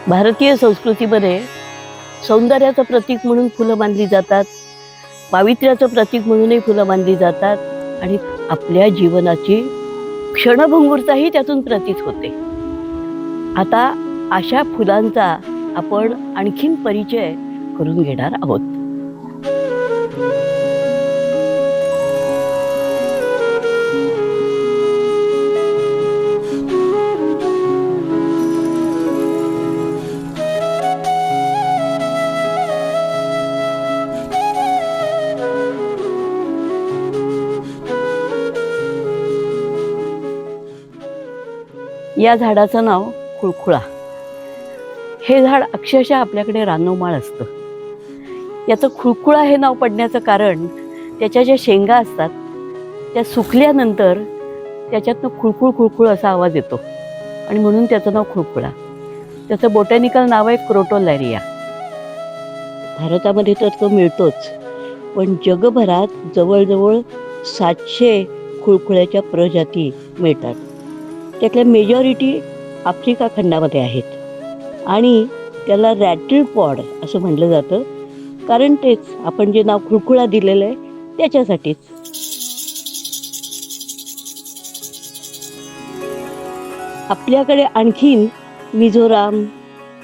भारतीय संस्कृतीमध्ये सौंदर्याचं प्रतीक म्हणून फुलं मानली जातात, पावित्र्याचं प्रतीक म्हणूनही फुलं मानली जातात आणि आपल्या जीवनाची क्षणभंगुरताही त्यातून प्रतीत होते. आता अशा फुलांचा आपण आणखीन परिचय करून घेणार आहोत. या झाडाचं नाव खुळखुळा. हे झाड अक्षरशः आपल्याकडे रानोमाळ असतं. याचं खुळखुळा हे नाव पडण्याचं कारण त्याच्या ज्या शेंगा असतात त्या सुकल्यानंतर त्याच्यातनं खुळखुळ खुळखुळ असा आवाज येतो आणि म्हणून त्याचं नाव खुळखुळा. त्याचं बॉटॅनिकल नाव आहे क्रोटोलॅरिया. भारतामध्ये तर तो मिळतोच, पण जगभरात जवळजवळ 700 खुळखुळ्याच्या प्रजाती मिळतात. त्यातल्या मेजॉरिटी आफ्रिका खंडामध्ये आहेत आणि त्याला रॅटल पॉड असं म्हटलं जातं, कारण तेच आपण जे नाव खुळखुळा दिलेलं आहे त्याच्यासाठीच. आपल्याकडे आणखीन मिझोराम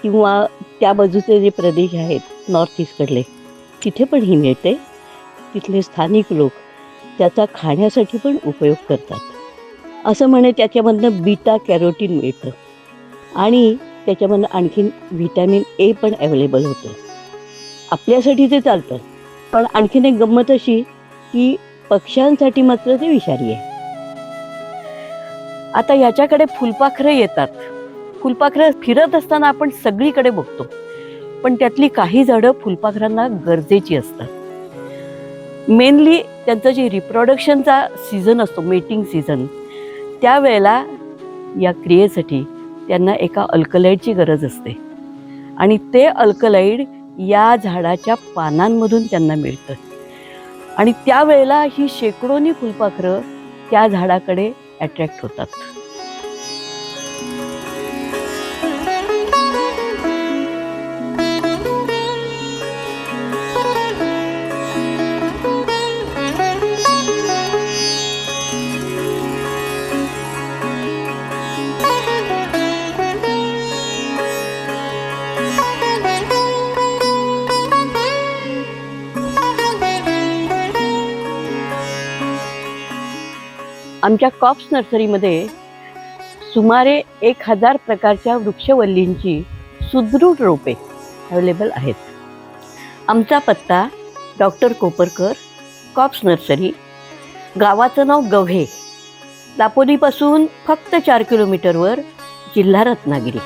किंवा त्या बाजूचे जे प्रदेश आहेत नॉर्थ ईस्टकडले, तिथे पण ही मिळते. तिथले स्थानिक लोक त्याचा खाण्यासाठी पण उपयोग करतात. असं म्हणे त्याच्यामधनं बीटा कॅरोटीन मिळतं आणि त्याच्यामधनं आणखीन व्हिटॅमिन ए पण अवेलेबल होतं. आपल्यासाठी ते चालतं, पण आणखीन एक गंमत अशी की पक्ष्यांसाठी मात्र ते विषारी आहे. आता याच्याकडे फुलपाखरं येतात. फुलपाखरं फिरत असताना आपण सगळीकडे बघतो, पण त्यातली काही झाडं फुलपाखरांना गरजेची असतात. मेनली त्यांचं जे रिप्रोडक्शनचा सीझन असतो, मेटिंग सीझन, त्यावेळेला या क्रियेसाठी त्यांना एका अल्कलाईडची गरज असते आणि ते अल्कलाईड या झाडाच्या पानांमधून त्यांना मिळतं आणि त्यावेळेला ही शेकडोनी फुलपाखरं त्या झाडाकडे अट्रॅक्ट होतात. आमच्या कॉप्स नर्सरीमध्ये सुमारे 1000 प्रकारच्या वृक्षवल्लींची सुदृढ रोपे अवेलेबल आहेत. आमचा पत्ता डॉक्टर कोपरकर, कॉप्स नर्सरी, गावाचं नाव गव्हे, दापोलीपासून फक्त 4 किलोमीटरवर, जिल्हा रत्नागिरी.